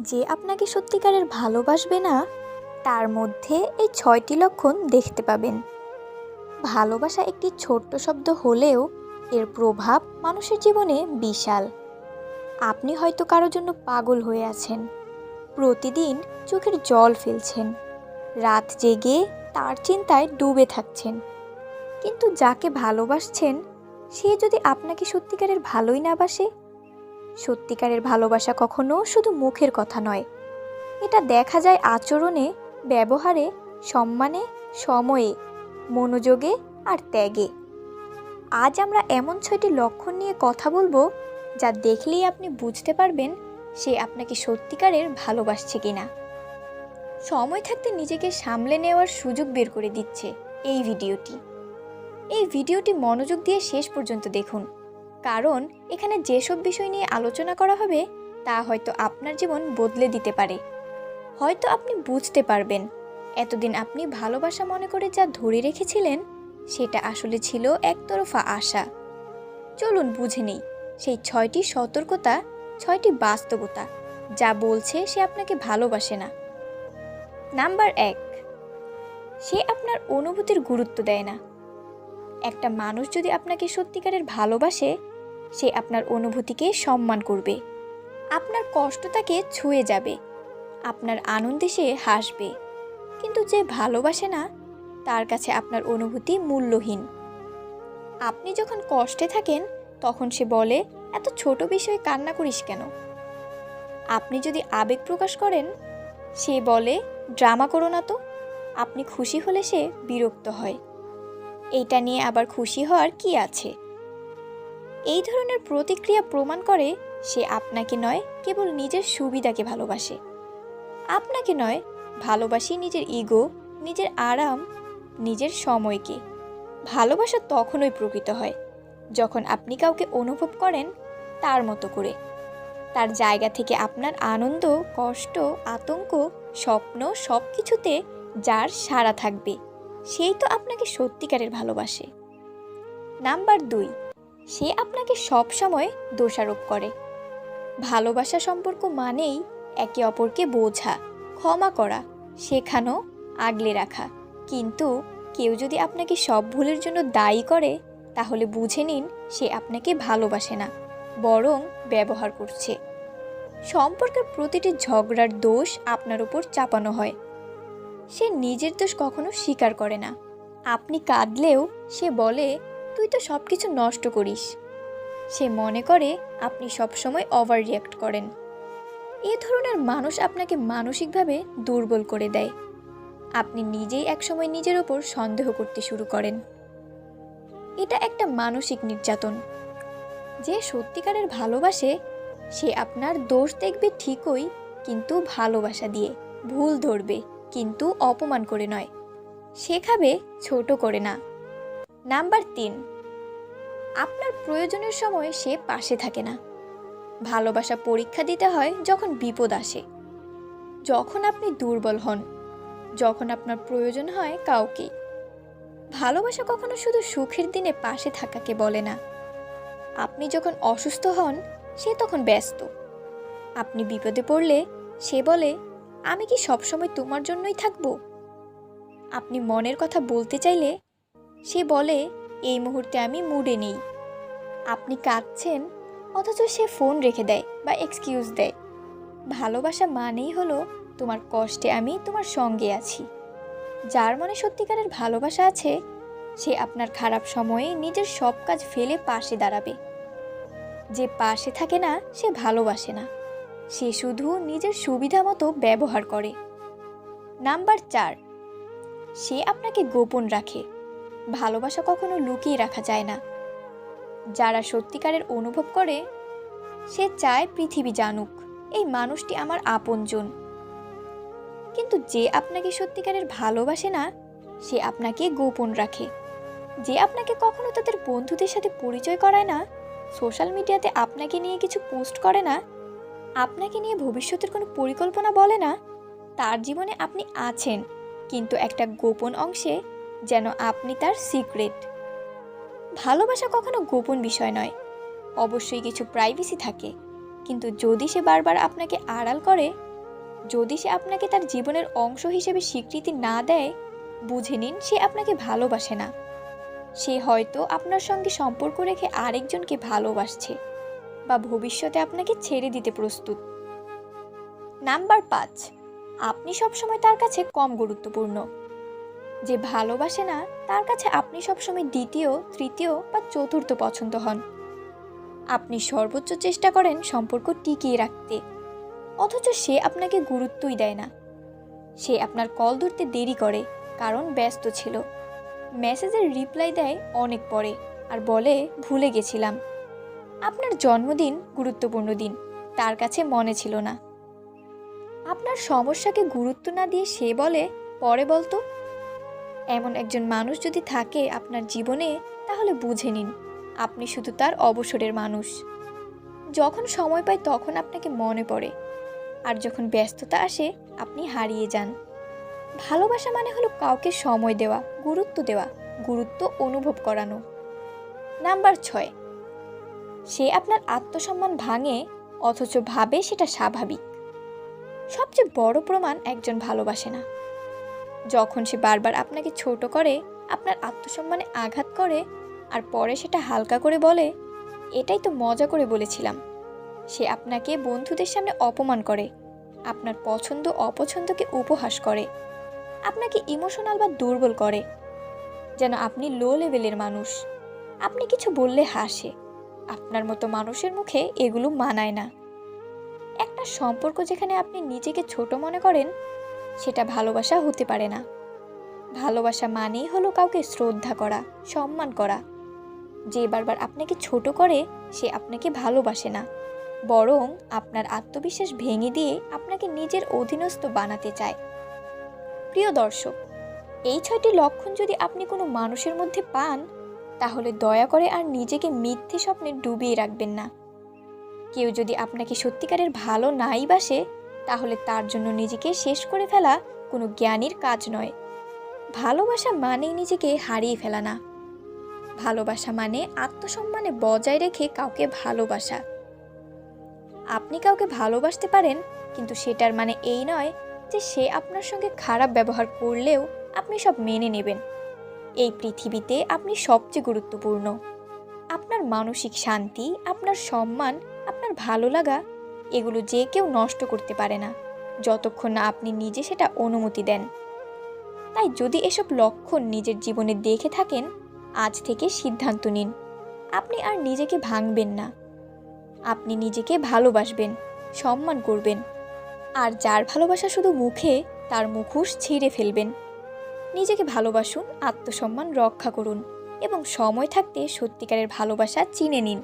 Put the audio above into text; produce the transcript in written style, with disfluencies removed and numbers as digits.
যে আপনাকে সত্যিকারের ভালোবাসবে না তার মধ্যে এই ৬টি লক্ষণ দেখতে পাবেন। ভালোবাসা একটি ছোট্ট শব্দ হলেও এর প্রভাব মানুষের জীবনে বিশাল। আপনি হয়তো কারোর জন্য পাগল হয়ে আছেন, প্রতিদিন চোখের জল ফেলছেন, রাত জেগে তার চিন্তায় ডুবে থাকছেন। কিন্তু যাকে ভালোবাসছেন সে যদি আপনাকে সত্যিকারের ভালোই না বাসে? সত্যিকারের ভালোবাসা কখনো শুধু মুখের কথা নয়, এটা দেখা যায় আচরণে, ব্যবহারে, সম্মানে, সময়ে, মনোযোগে আর ত্যাগে। আজ আমরা এমন ৬টি লক্ষণ নিয়ে কথা বলবো যা দেখলেই আপনি বুঝতে পারবেন সে আপনাকে সত্যিকারের ভালোবাসছে কিনা। সময় থাকতে নিজেকে সামলে নেওয়ার সুযোগ বের করে দিচ্ছে এই ভিডিওটি মনোযোগ দিয়ে শেষ পর্যন্ত দেখুন, কারণ এখানে যেসব বিষয় নিয়ে আলোচনা করা হবে তা হয়তো আপনার জীবন বদলে দিতে পারে। হয়তো আপনি বুঝতে পারবেন এতদিন আপনি ভালোবাসা মনে করে যা ধরে রেখেছিলেন সেটা আসলে ছিল একতরফা আশা। চলুন বুঝে নেই সেই ৬টি সতর্কতা, ৬টি বাস্তবতা যা বলছে সে আপনাকে ভালোবাসে না। নাম্বার ১, সে আপনার অনুভূতির গুরুত্ব দেয় না। একটা মানুষ যদি আপনাকে সত্যিকারের ভালোবাসে সে আপনার অনুভূতিকে সম্মান করবে, আপনার কষ্ট তাকে ছুঁয়ে যাবে, আপনার আনন্দে সে হাসবে। কিন্তু যে ভালোবাসে না তার কাছে আপনার অনুভূতি মূল্যহীন। আপনি যখন কষ্টে থাকেন তখন সে বলে, এত ছোট বিষয়ে কান্না করিস কেন? আপনি যদি আবেগ প্রকাশ করেন সে বলে, ড্রামা করো না তো। আপনি খুশি হলে সে বিরক্ত হয়, এইটা নিয়ে আবার খুশি হওয়ার কি আছে? এই ধরনের প্রতিক্রিয়া প্রমাণ করে সে আপনাকে নয়, কেবল নিজের সুবিধাকে ভালোবাসে। আপনাকে নয়, ভালোবাসি নিজের ইগো, নিজের আরাম, নিজের সময়কে। ভালোবাসা তখনই প্রকৃত হয় যখন আপনি কাউকে অনুভব করেন তার মতো করে, তার জায়গা থেকে। আপনার আনন্দ, কষ্ট, আতঙ্ক, স্বপ্ন সব কিছুতে যার সাড়া থাকবে সেই তো আপনাকে সত্যিকারের ভালোবাসে। নাম্বার ২, সে আপনাকে সব সময় দোষারোপ করে। ভালোবাসা সম্পর্ক মানেই একে অপরকে বোঝা, ক্ষমা করা, শেখানো, আগলে রাখা। কিন্তু কেউ যদি আপনাকে সব ভুলের জন্য দায়ী করে তাহলে বুঝে নিন সে আপনাকে ভালোবাসে না, বরং ব্যবহার করছে। সম্পর্কের প্রতিটি ঝগড়ার দোষ আপনার উপর চাপানো হয়। সে নিজের দোষ কখনো স্বীকার করে না। আপনি কাঁদলেও সে বলে, তুই তো সব কিছু নষ্ট করিস। সে মনে করে আপনি সবসময় ওভার রিঅ্যাক্ট করেন। এ ধরনের মানুষ আপনাকে মানসিকভাবে দুর্বল করে দেয়। আপনি নিজেই একসময় নিজের ওপর সন্দেহ করতে শুরু করেন। এটা একটা মানসিক নির্যাতন। যে সত্যিকারের ভালোবাসে সে আপনার দোষ দেখবে ঠিকই, কিন্তু ভালোবাসা দিয়ে। ভুল ধরবে, কিন্তু অপমান করে নয়। শেখাবে, ছোট করে না। নাম্বার ৩, আপনার প্রয়োজনের সময় সে পাশে থাকে না। ভালোবাসা পরীক্ষা দিতে হয় যখন বিপদ আসে, যখন আপনি দুর্বল হন, যখন আপনার প্রয়োজন হয় কাউকে। ভালোবাসা কখনো শুধু সুখের দিনে পাশে থাকাকে বলে না। আপনি যখন অসুস্থ হন সে তখন ব্যস্ত। আপনি বিপদে পড়লে সে বলে, আমি কি সবসময় তোমার জন্যই থাকবো? আপনি মনের কথা বলতে চাইলে সে বলে, এই মুহূর্তে আমি মুডে নেই। আপনি কাঁদছেন অথচ সে ফোন রেখে দেয় বা এক্সকিউজ দেয়। ভালোবাসা মানেই হলো, তোমার কষ্টে আমি তোমার সঙ্গে আছি। যার মনে সত্যিকারের ভালোবাসা আছে সে আপনার খারাপ সময়ে নিজের সব কাজ ফেলে পাশে দাঁড়াবে। যে পাশে থাকে না সে ভালোবাসে না, সে শুধু নিজের সুবিধা মতো ব্যবহার করে। নাম্বার ৪, সে আপনাকে গোপন রাখে। ভালোবাসা কখনো লুকিয়ে রাখা যায় না। যারা সত্যিকারের অনুভব করে সে চায় পৃথিবী জানুক এই মানুষটি আমার আপনজন। কিন্তু যে আপনাকে সত্যিকারের ভালোবাসে না সে আপনাকে গোপন রাখে। যে আপনাকে কখনো তাদের বন্ধুদের সাথে পরিচয় করায় না, সোশ্যাল মিডিয়াতে আপনাকে নিয়ে কিছু পোস্ট করে না, আপনাকে নিয়ে ভবিষ্যতের কোনো পরিকল্পনা বলে না, তার জীবনে আপনি আছেন, কিন্তু একটা গোপন অংশে, যেন আপনি তার সিক্রেট। ভালোবাসা কখনো গোপন বিষয় নয়। অবশ্যই কিছু প্রাইভেসি থাকে, কিন্তু যদি সে বারবার আপনাকে আড়াল করে যদি সে আপনাকে তার জীবনের অংশ হিসেবে স্বীকৃতি না দেয়, বুঝে নিন সে আপনাকে ভালোবাসে না। সে হয়তো আপনার সঙ্গে সম্পর্ক রেখে আরেকজনকে ভালোবাসছে বা ভবিষ্যতে আপনাকে ছেড়ে দিতে প্রস্তুত। নাম্বার 5, আপনি সবসময় তার কাছে কম গুরুত্বপূর্ণ। যে ভালোবাসে না তার কাছে আপনি সবসময় দ্বিতীয়, তৃতীয় বা চতুর্থ পছন্দ হন। আপনি সর্বোচ্চ চেষ্টা করেন সম্পর্ক টিকিয়ে রাখতে, অথচ সে আপনাকে গুরুত্বই দেয় না। সে আপনার কল ধরতে দেরি করে কারণ ব্যস্ত ছিল, মেসেজের রিপ্লাই দেয় অনেক পরে আর বলে ভুলে গেছিলাম। আপনার জন্মদিন, গুরুত্বপূর্ণ দিন, তার কাছে মনে ছিল না। আপনার সমস্যাকে গুরুত্ব না দিয়ে সে বলে পরে বলতো। এমন একজন মানুষ যদি থাকে আপনার জীবনে, তাহলে বুঝে নিন আপনি শুধু তার অবসরের মানুষ। যখন সময় পায় তখন আপনাকে মনে পড়ে, আর যখন ব্যস্ততা আসে আপনি হারিয়ে যান। ভালোবাসা মানে হলো কাউকে সময় দেওয়া, গুরুত্ব দেওয়া, গুরুত্ব অনুভব করানো। নাম্বার 6, সে আপনার আত্মসম্মান ভাঙে অথচ ভাবে সেটা স্বাভাবিক। সবচেয়ে বড় প্রমাণ একজন ভালোবাসে না যখন সে বারবার আপনাকে ছোট করে, আপনার আত্মসম্মানে আঘাত করে, আর পরে সেটা হালকা করে বলে এটাই তো মজা করে বলেছিলাম। সে আপনাকে বন্ধুদের সামনে অপমান করে, আপনার পছন্দ অপছন্দকে উপহাস করে, আপনাকে ইমোশনাল বা দুর্বল করে, যেন আপনি লো লেভেলের মানুষ। আপনি কিছু বললে হাসে। আপনার মতো মানুষের মুখে এগুলো মানায় না। একটা সম্পর্ক যেখানে আপনি নিজেকে ছোট মনে করেন, সেটা ভালোবাসা হতে পারে না। ভালোবাসা মানেই হলো কাউকে শ্রদ্ধা করা, সম্মান করা। যে বারবার আপনাকে ছোট করে সে আপনাকে ভালোবাসে না, বরং আপনার আত্মবিশ্বাস ভেঙে দিয়ে আপনাকে নিজের অধীনস্থ বানাতে চায়। প্রিয় দর্শক, এই 6টি লক্ষণ যদি আপনি কোনো মানুষের মধ্যে পান, তাহলে দয়া করে আর নিজেকে মিথ্যে স্বপ্নে ডুবিয়ে রাখবেন না। কেউ যদি আপনাকে সত্যিকারের ভালো নাই বাসে, তাহলে তার জন্য নিজেকে শেষ করে ফেলা কোনো জ্ঞানীর কাজ নয়। ভালোবাসা মানেই নিজেকে হারিয়ে ফেলা না। ভালোবাসা মানে আত্মসম্মানে বজায় রেখে কাউকে ভালোবাসা। আপনি কাউকে ভালোবাসতে পারেন, কিন্তু সেটার মানে এই নয় যে সে আপনার সঙ্গে খারাপ ব্যবহার করলেও আপনি সব মেনে নেবেন। এই পৃথিবীতে আপনি সবচেয়ে গুরুত্বপূর্ণ। আপনার মানসিক শান্তি, আপনার সম্মান, আপনার ভালো লাগা, এগুলো যে কেউ নষ্ট করতে পারে না, যতক্ষণ না আপনি নিজে সেটা অনুমতি দেন। তাই যদি এসব লক্ষণ নিজের জীবনে দেখে থাকেন, আজ থেকে সিদ্ধান্ত নিন আপনি আর নিজেকে ভাঙবেন না। আপনি নিজেকে ভালোবাসবেন, সম্মান করবেন, আর যার ভালোবাসা শুধু মুখে, তার মুখোশ ছিঁড়ে ফেলবেন। নিজেকে ভালোবাসুন, আত্মসম্মান রক্ষা করুন এবং সময় থাকতে সত্যিকারের ভালোবাসা চিনে নিন।